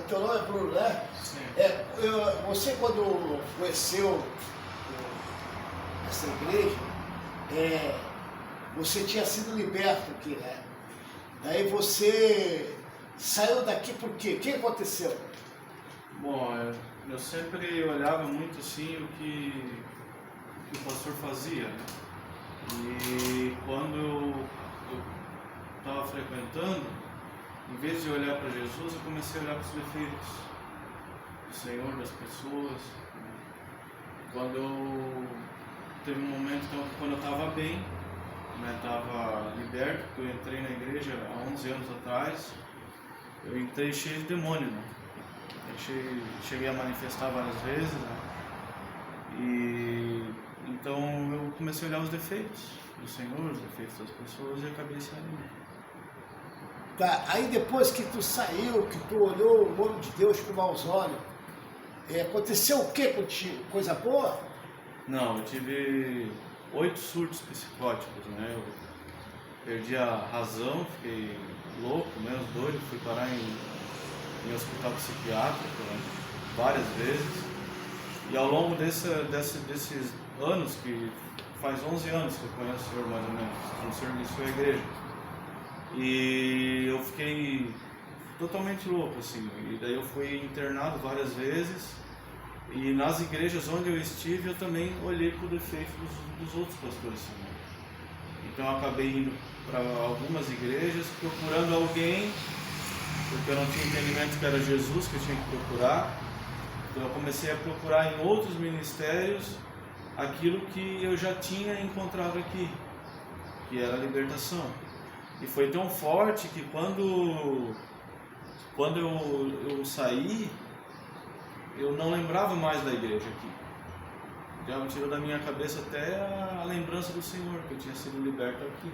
teu nome é Bruno, né? Sim. Você quando conheceu essa igreja, você tinha sido liberto aqui, né? Daí você saiu daqui por quê? O que aconteceu? Bom, eu sempre olhava muito assim o que o pastor fazia, né? E quando eu estava frequentando, em vez de olhar para Jesus, eu comecei a olhar para os defeitos do Senhor, das pessoas. Teve um momento então, que quando eu estava bem, estava liberto, porque eu entrei na igreja há 11 anos atrás, eu entrei cheio de demônio, né? Cheguei a manifestar várias vezes, né? E então eu comecei a olhar os defeitos do Senhor, os defeitos das pessoas e acabei saindo. Tá, aí depois que tu saiu, que tu olhou o nome de Deus com maus olhos, aconteceu o que contigo? Coisa boa? Não, eu tive 8 surtos psicóticos, né? Eu perdi a razão, fiquei louco, mesmo doido, fui parar em hospital psiquiátrico, né? Várias vezes. E ao longo desses anos, que faz 11 anos que eu conheço o Senhor mais ou menos, no serviço à igreja, e eu fiquei totalmente louco, assim, e daí eu fui internado várias vezes, e nas igrejas onde eu estive eu também olhei para o defeito dos outros pastores também. Então eu acabei indo para algumas igrejas procurando alguém, porque eu não tinha entendimento que era Jesus que eu tinha que procurar. Então eu comecei a procurar em outros ministérios aquilo que eu já tinha encontrado aqui, que era a libertação. E foi tão forte que quando eu saí, eu não lembrava mais da igreja aqui. Já me tirou da minha cabeça até a lembrança do Senhor, que eu tinha sido liberto aqui.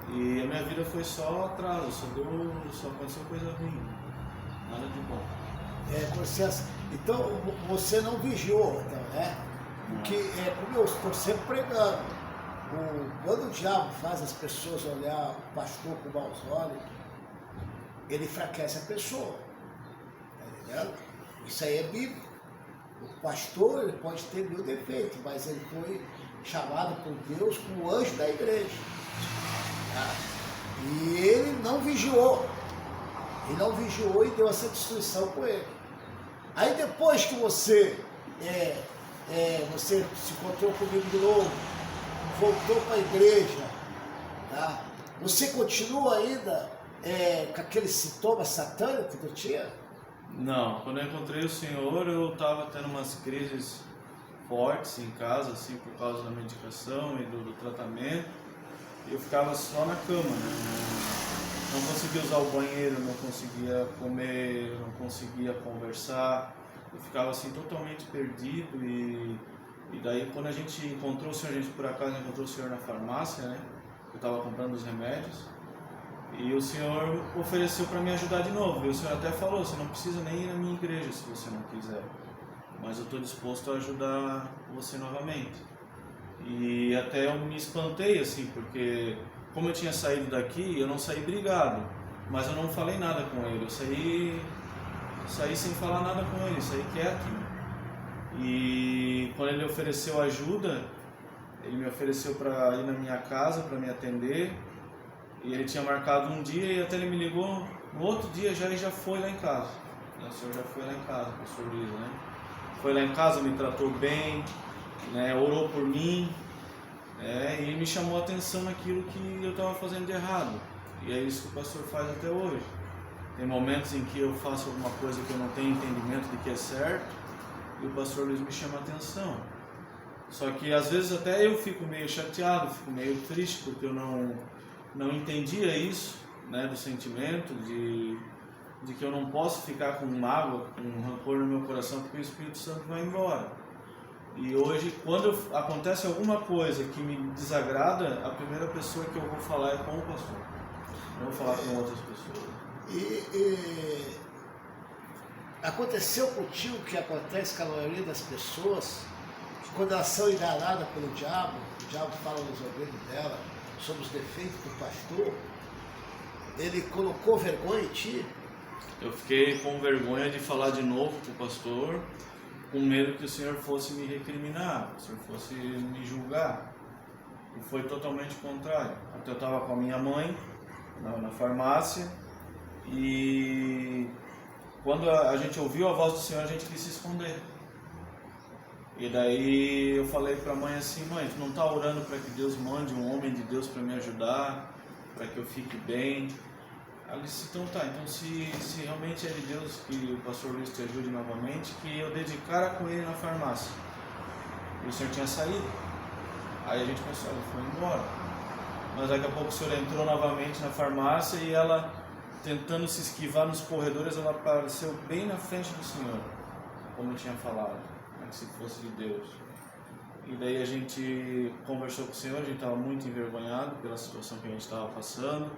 E a minha vida foi só atraso, só aconteceu coisa ruim, nada de bom. Então você não vigiou, então, né? Porque, como eu estou sempre pregando, quando o diabo faz as pessoas olhar o pastor com maus olhos, ele enfraquece a pessoa, tá entendendo? Isso aí é bíblico. O pastor, ele pode ter 1000 defeitos, mas ele foi chamado por Deus como anjo da igreja, tá? E ele não vigiou. Ele não vigiou e deu essa destruição com ele. Aí depois que você se encontrou comigo de novo, voltou para a igreja, tá? Você continua ainda com aquele sintoma satânico que tu tinha? Não, quando eu encontrei o Senhor, eu estava tendo umas crises fortes em casa, assim, por causa da medicação e do tratamento. Eu ficava só na cama, né? Não conseguia usar o banheiro, não conseguia comer, não conseguia conversar. Eu ficava assim totalmente perdido e daí quando a gente encontrou o Senhor, a gente por acaso encontrou o Senhor na farmácia, né? Eu estava comprando os remédios e o Senhor ofereceu para me ajudar de novo. E o Senhor até falou, você não precisa nem ir na minha igreja se você não quiser, mas eu estou disposto a ajudar você novamente. E até eu me espantei assim, porque como eu tinha saído daqui, eu não saí brigado, mas eu não falei nada com ele, eu saí sem falar nada com ele, saí quieto. E quando ele ofereceu ajuda, ele me ofereceu para ir na minha casa, para me atender, e ele tinha marcado um dia e até ele me ligou, no outro dia ele já foi lá em casa. O senhor já foi lá em casa, o pastor Luiz, né? Foi lá em casa, me tratou bem, né? Orou por mim, e ele me chamou a atenção naquilo que eu estava fazendo de errado. E é isso que o pastor faz até hoje. Tem momentos em que eu faço alguma coisa que eu não tenho entendimento de que é certo, e o pastor Luiz me chama a atenção. Só que às vezes até eu fico meio chateado, fico meio triste, porque eu não entendia isso, né, do sentimento, de que eu não posso ficar com mágoa, com rancor no meu coração, porque o Espírito Santo vai embora. E hoje, quando acontece alguma coisa que me desagrada, a primeira pessoa que eu vou falar é com o pastor. Não vou falar com outras pessoas. E aconteceu contigo o que acontece com a maioria das pessoas, que quando elas são enganadas pelo diabo, o diabo fala nos ouvidos dela sobre os defeitos do pastor, ele colocou vergonha em ti? eu fiquei com vergonha de falar de novo para o pastor, com medo que o Senhor fosse me recriminar, que o Senhor fosse me julgar. E foi totalmente contrário. Até eu estava com a minha mãe na farmácia e quando a gente ouviu a voz do Senhor, a gente quis se esconder. E daí eu falei para a mãe assim: mãe, tu não está orando para que Deus mande um homem de Deus para me ajudar, para que eu fique bem? Ela disse: então tá, então se realmente é de Deus que o pastor Luiz te ajude novamente, que eu dê de cara com ele na farmácia. E o senhor tinha saído. Aí a gente pensou, ele foi embora. Mas daqui a pouco o senhor entrou novamente na farmácia e ela, tentando se esquivar nos corredores, ela apareceu bem na frente do senhor, como eu tinha falado, como se fosse de Deus. E daí a gente conversou com o senhor, a gente estava muito envergonhado pela situação que a gente estava passando,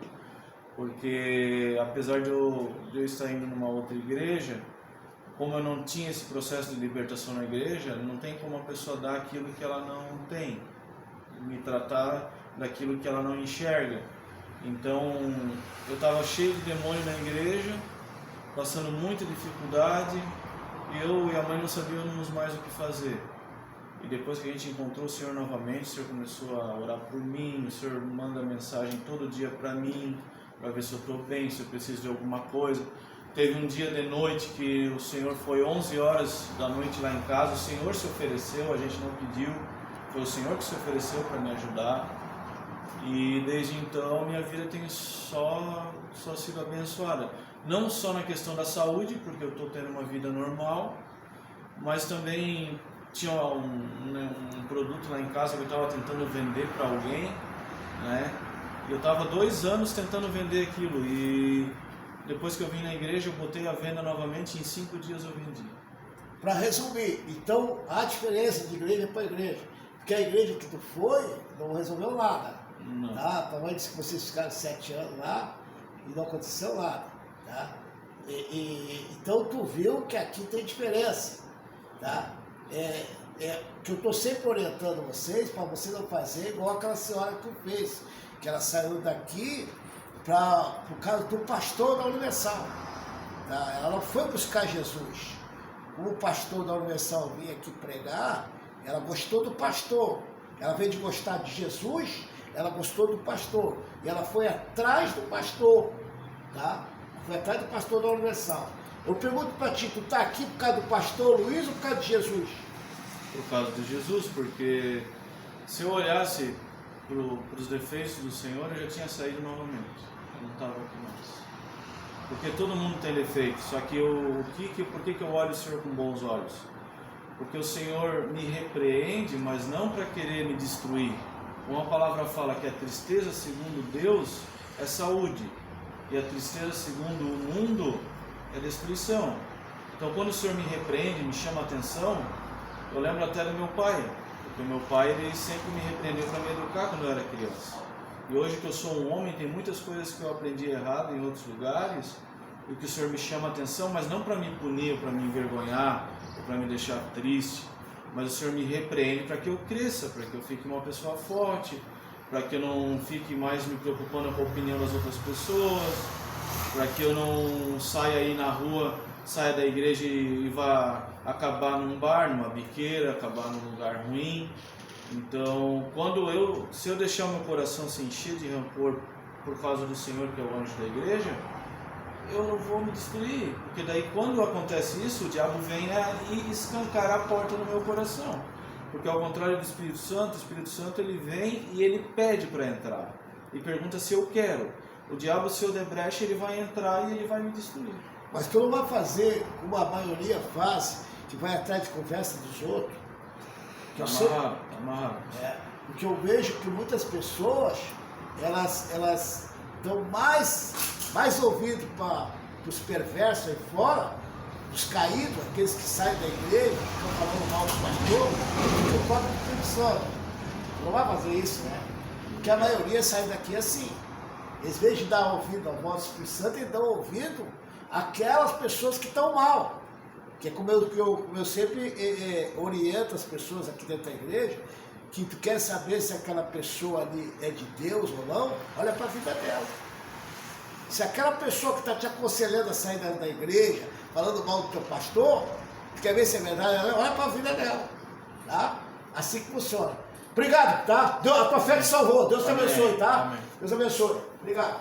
porque apesar de eu estar indo numa outra igreja, como eu não tinha esse processo de libertação na igreja, não tem como a pessoa dar aquilo que ela não tem, me tratar daquilo que ela não enxerga. Então eu estava cheio de demônio na igreja, passando muita dificuldade, eu e a mãe não sabíamos mais o que fazer. E depois que a gente encontrou o Senhor novamente, o Senhor começou a orar por mim, o Senhor manda mensagem todo dia para mim, para ver se eu estou bem, se eu preciso de alguma coisa. Teve um dia de noite que o Senhor foi 11 horas da noite lá em casa, o Senhor se ofereceu, a gente não pediu, foi o Senhor que se ofereceu para me ajudar. E desde então minha vida tem só sido abençoada. Não só na questão da saúde, porque eu estou tendo uma vida normal, mas também tinha um produto lá em casa que eu estava tentando vender para alguém, né? Eu estava 2 anos tentando vender aquilo e depois que eu vim na igreja eu botei a venda novamente e em 5 dias eu vendi. Para resumir, então há diferença de igreja para igreja, porque a igreja que tu foi não resolveu nada. Não. Tá? Tua mãe disse que vocês ficaram 7 anos lá e não aconteceu nada. Tá? Então tu viu que aqui tem diferença. Tá? Que eu estou sempre orientando vocês para você não fazer igual aquela senhora que tu fez, que ela saiu daqui por causa do pastor da Universal. Tá? Ela não foi buscar Jesus. Como o pastor da Universal vinha aqui pregar, ela gostou do pastor. Ela veio de gostar de Jesus, ela gostou do pastor. E ela foi atrás do pastor. Tá? Foi atrás do pastor da Universal. Eu pergunto para ti, tu está aqui por causa do pastor Luiz ou por causa de Jesus? Por causa de Jesus, porque se eu olhasse para os defeitos do Senhor, eu já tinha saído novamente. Eu não estava aqui mais. Porque todo mundo tem defeitos, só que por que eu olho o Senhor com bons olhos? Porque o Senhor me repreende, mas não para querer me destruir. Uma palavra fala que a tristeza segundo Deus é saúde, e a tristeza segundo o mundo é destruição. Então quando o Senhor me repreende, me chama a atenção, eu lembro até do meu pai, porque o meu pai ele sempre me repreendeu para me educar quando eu era criança. E hoje que eu sou um homem, tem muitas coisas que eu aprendi errado em outros lugares, e que o Senhor me chama a atenção, mas não para me punir, ou para me envergonhar, ou para me deixar triste, mas o Senhor me repreende para que eu cresça, para que eu fique uma pessoa forte, para que eu não fique mais me preocupando com a opinião das outras pessoas, para que eu não saia aí na rua, saia da igreja e vá acabar num bar, numa biqueira, acabar num lugar ruim. Então, se eu deixar o meu coração se encher de rancor por causa do Senhor, que é o anjo da igreja, eu não vou me destruir, porque daí quando acontece isso, o diabo vem e escancara a porta no meu coração, porque ao contrário do Espírito Santo, o Espírito Santo ele vem e ele pede para entrar, e pergunta se eu quero. O diabo, se eu der brecha, ele vai entrar e ele vai me destruir. Mas tu não vai fazer como a maioria faz, que vai atrás de conversa dos outros. Tá amarrado. Porque eu vejo que muitas pessoas, elas dão mais ouvido para os perversos aí fora, os caídos, aqueles que saem da igreja, que estão falando mal do pastor, que o próprio Espírito Santo. Não vai fazer isso, né? Porque a maioria sai daqui assim. Eles, em vez de dar ouvido ao vosso Espírito Santo, eles dão ouvido àquelas pessoas que estão mal. Que é como eu sempre oriento as pessoas aqui dentro da igreja, que tu quer saber se aquela pessoa ali é de Deus ou não, olha para a vida dela. Se aquela pessoa que está te aconselhando a sair da igreja, falando mal do teu pastor, quer ver se é verdade, olha para a vida dela. Tá? Assim que funciona. Obrigado, tá? A tua fé te salvou. Deus te abençoe, tá? Amém. Deus abençoe. Obrigado.